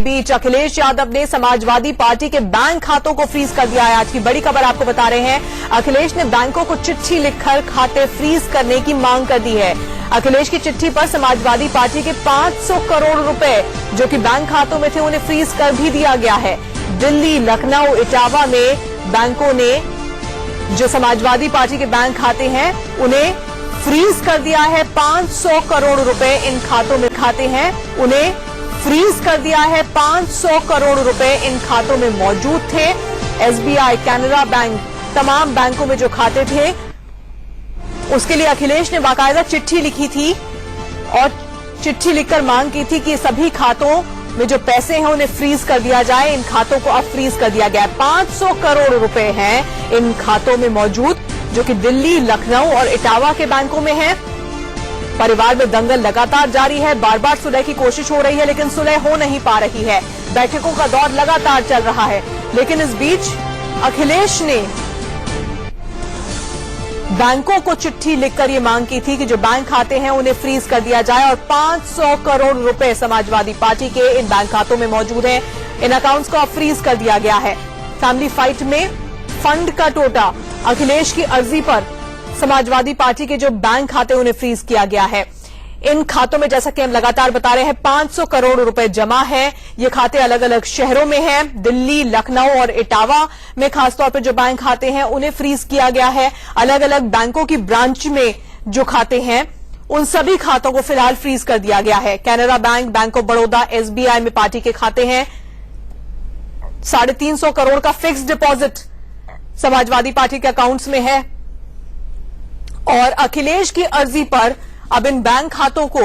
बीच अखिलेश यादव ने समाजवादी पार्टी के बैंक खातों को फ्रीज कर दिया है। आज की बड़ी खबर आपको बता रहे हैं। अखिलेश ने बैंकों को चिट्ठी लिखकर खाते फ्रीज करने की मांग कर दी है। अखिलेश की चिट्ठी पर समाजवादी पार्टी के 500 करोड़ रुपए जो कि बैंक खातों में थे उन्हें फ्रीज कर भी दिया गया है। दिल्ली, लखनऊ, इटावा में बैंकों ने जो समाजवादी पार्टी के बैंक खाते हैं उन्हें फ्रीज कर दिया है। 500 करोड़ रुपए इन खातों में खाते हैं, उन्हें फ्रीज कर दिया है। 500 करोड़ रुपए इन खातों में मौजूद थे। एसबीआई, कैनरा बैंक, तमाम बैंकों में जो खाते थे उसके लिए अखिलेश ने बाकायदा चिट्ठी लिखी थी और चिट्ठी लिखकर मांग की थी कि सभी खातों में जो पैसे हैं उन्हें फ्रीज कर दिया जाए। इन खातों को अब फ्रीज कर दिया गया है। 500 करोड़ रुपए हैं इन खातों में मौजूद जो कि दिल्ली, लखनऊ और इटावा के बैंकों में हैं। परिवार में दंगल लगातार जारी है। बार बार सुलह की कोशिश हो रही है लेकिन सुलह हो नहीं पा रही है। बैठकों का दौर लगातार चल रहा है लेकिन इस बीच अखिलेश ने बैंकों को चिट्ठी लिखकर ये मांग की थी कि जो बैंक खाते हैं उन्हें फ्रीज कर दिया जाए और 500 करोड़ रुपए समाजवादी पार्टी के इन बैंक खातों में मौजूद हैं। इन अकाउंट्स को अब फ्रीज कर दिया गया है। फैमिली फाइट में फंड का टोटा अखिलेश की अर्जी पर समाजवादी पार्टी के जो बैंक खाते उन्हें फ्रीज किया गया है। इन खातों में जैसा कि हम लगातार बता रहे हैं 500 करोड़ रुपए जमा है। ये खाते अलग अलग शहरों में हैं। दिल्ली, लखनऊ और इटावा में खासतौर पर जो बैंक खाते हैं उन्हें फ्रीज किया गया है। अलग अलग बैंकों की ब्रांच में जो खाते हैं उन सभी खातों को फिलहाल फ्रीज कर दिया गया है। Canara bank, bank of Baroda, SBI में पार्टी के खाते हैं। 350 करोड़ का फिक्स्ड डिपॉजिट समाजवादी पार्टी के अकाउंट्स में है और अखिलेश की अर्जी पर अब इन बैंक खातों को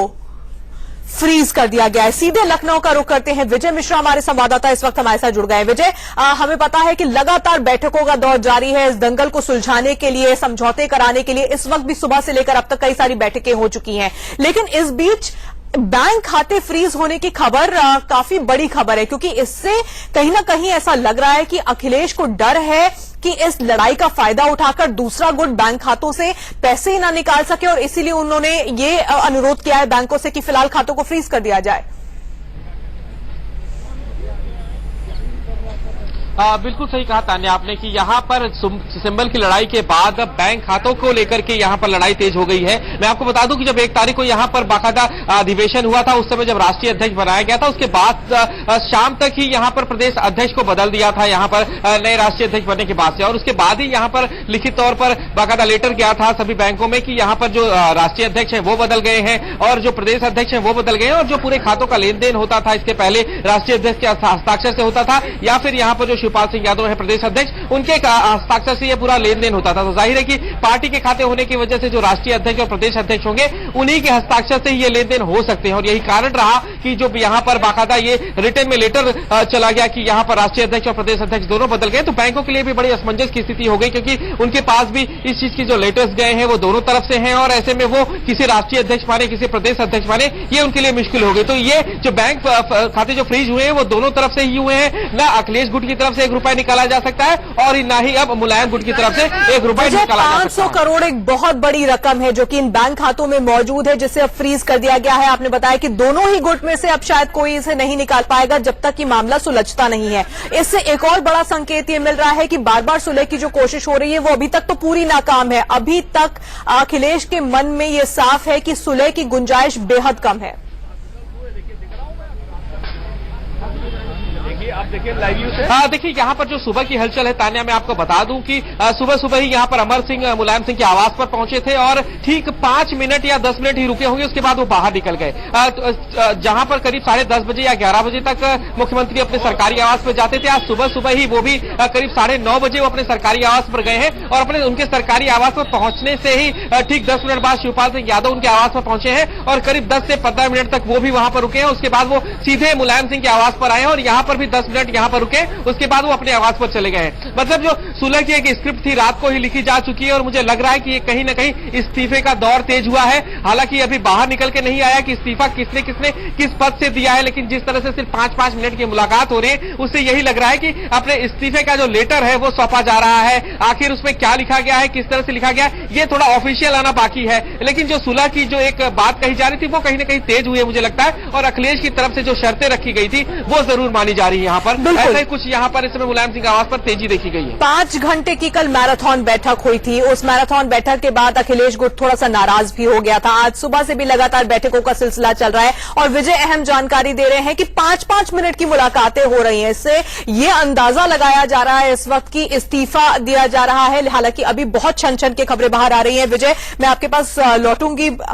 फ्रीज कर दिया गया है। सीधे लखनऊ का रुख करते हैं। विजय मिश्रा हमारे संवाददाता इस वक्त हमारे साथ जुड़ गए। विजय, हमें पता है कि लगातार बैठकों का दौर जारी है इस दंगल को सुलझाने के लिए, समझौते कराने के लिए। इस वक्त भी सुबह से लेकर अब तक कई सारी बैठकें हो चुकी हैं लेकिन इस बीच बैंक खाते फ्रीज होने की खबर काफी बड़ी खबर है क्योंकि इससे कहीं ना कहीं ऐसा लग रहा है कि अखिलेश को डर है कि इस लड़ाई का फायदा उठाकर दूसरा गुट बैंक खातों से पैसे ही ना निकाल सके और इसीलिए उन्होंने ये अनुरोध किया है बैंकों से कि फिलहाल खातों को फ्रीज कर दिया जाए। बिल्कुल सही कहा तान्या आपने कि यहाँ पर सिंबल की लड़ाई के बाद बैंक खातों को लेकर के यहाँ पर लड़ाई तेज हो गई है। मैं आपको बता दूं कि जब 1 तारीख को यहाँ पर बाकायदा अधिवेशन हुआ था उस समय जब राष्ट्रीय अध्यक्ष बनाया गया था उसके बाद शाम तक ही यहाँ पर प्रदेश अध्यक्ष को बदल दिया था यहाँ पर नए राष्ट्रीय अध्यक्ष बनने के बाद से और उसके बाद ही यहाँ पर लिखित तौर पर बाकायदा लेटर गया था सभी बैंकों में कि यहाँ पर जो राष्ट्रीय अध्यक्ष है वो बदल गए हैं और जो प्रदेश अध्यक्ष है वो बदल गए हैं और जो पूरे खातों का लेन देन होता था इसके पहले राष्ट्रीय अध्यक्ष के हस्ताक्षर से होता था या फिर यहाँ पर जो शिवपाल सिंह यादव है प्रदेश अध्यक्ष उनके हस्ताक्षर से ये पूरा लेन देन होता था। तो जाहिर है कि पार्टी के खाते होने की वजह से जो राष्ट्रीय अध्यक्ष और प्रदेश अध्यक्ष होंगे उन्हीं के हस्ताक्षर से ही ये लेन देन हो सकते हैं और यही कारण रहा कि जो यहाँ पर बाकायदा ये रिटर्न में लेटर चला गया कि यहाँ पर राष्ट्रीय अध्यक्ष और प्रदेश अध्यक्ष दोनों बदल गए। तो बैंकों के लिए भी बड़ी असमंजस की स्थिति हो गई क्योंकि उनके पास भी इस चीज की जो लेटर्स गए हैं वो दोनों तरफ से हैं और ऐसे में वो किसी राष्ट्रीय अध्यक्ष माने किसी प्रदेश अध्यक्ष माने ये उनके लिए मुश्किल हो गई। तो ये जो बैंक खाते जो फ्रीज हुए हैं वो दोनों तरफ से ही हुए हैं। न अखिलेश गुट की तरफ से 1 रुपया निकाला जा सकता है और ना ही अब मुलायम गुट की तरफ से 1 रुपया निकाला जा सकता है। 500 करोड़ एक बहुत बड़ी रकम है जो कि इन बैंक खातों में मौजूद है जिसे अब फ्रीज कर दिया गया है। आपने बताया कि दोनों ही गुट में से अब शायद कोई इसे नहीं निकाल पाएगा जब तक कि मामला सुलझता नहीं है। इससे एक और बड़ा संकेत ये मिल रहा है कि बार बार सुलह की जो कोशिश हो रही है वो अभी तक तो पूरी नाकाम है। अभी तक अखिलेश के मन में ये साफ है कि सुलह की गुंजाइश बेहद कम है। आप देखिए लाइव न्यूज़ है। देखिए यहाँ पर जो सुबह की हलचल है तान्या मैं आपको बता दूं कि सुबह सुबह ही यहाँ पर अमर सिंह मुलायम सिंह के आवास पर पहुंचे थे और ठीक 5 मिनट या 10 मिनट ही रुके होंगे उसके बाद वो बाहर निकल गए। जहां पर करीब 10:30 बजे या 11 बजे तक मुख्यमंत्री अपने सरकारी आवास पर जाते थे, आज सुबह सुबह ही वो भी करीब 9:30 बजे वो अपने सरकारी आवास पर गए हैं और अपने उनके सरकारी आवास पर पहुंचने से ही ठीक 10 मिनट बाद शिवपाल सिंह यादव उनके आवास पर पहुंचे हैं और करीब 10 से 15 मिनट तक वो भी वहां पर रुके हैं। उसके बाद वो सीधे मुलायम सिंह के आवास पर आए और यहाँ पर भी 10 मिनट यहाँ पर रुके, उसके बाद वो अपने आवास पर चले गए। मतलब जो सुलह की एक स्क्रिप्ट थी, रात को ही लिखी जा चुकी है और मुझे लग रहा है कि ये कहीं ना कहीं इस्तीफे का दौर तेज हुआ है। हालांकि अभी बाहर निकल के नहीं आया कि इस्तीफा किसने किसने किस पद से दिया है, लेकिन जिस तरह से सिर्फ 5-5 मिनट की मुलाकात हो रही है उससे यही लग रहा है कि अपने इस्तीफे का जो लेटर है वो सौंपा जा रहा है। आखिर उसमें क्या लिखा गया है, किस तरह से लिखा गया है, ये थोड़ा ऑफिशियल आना बाकी है। लेकिन जो सुलह की जो एक बात कही जा रही थी वो कहीं ना कहीं तेज हुई है मुझे लगता है, और अखिलेश की तरफ से जो शर्तें रखी गई थी वो जरूर मानी जा रही है। यहाँ पर ऐसा ही कुछ यहाँ पर इस समय मुलायम सिंह आवास पर तेजी देखी गई है। 5 घंटे की कल मैराथन बैठक हुई थी। उस मैराथन बैठक के बाद अखिलेश गुट थोड़ा सा नाराज भी हो गया था। आज सुबह से भी लगातार बैठकों का सिलसिला चल रहा है और विजय अहम जानकारी दे रहे हैं कि 5-5 मिनट की मुलाकातें हो रही हैं। इससे ये अंदाजा लगाया जा रहा है इस वक्त की इस्तीफा दिया जा रहा है। हालांकि अभी बहुत छन छन की खबरें बाहर आ रही हैं। विजय, मैं आपके पास लौटूंगी।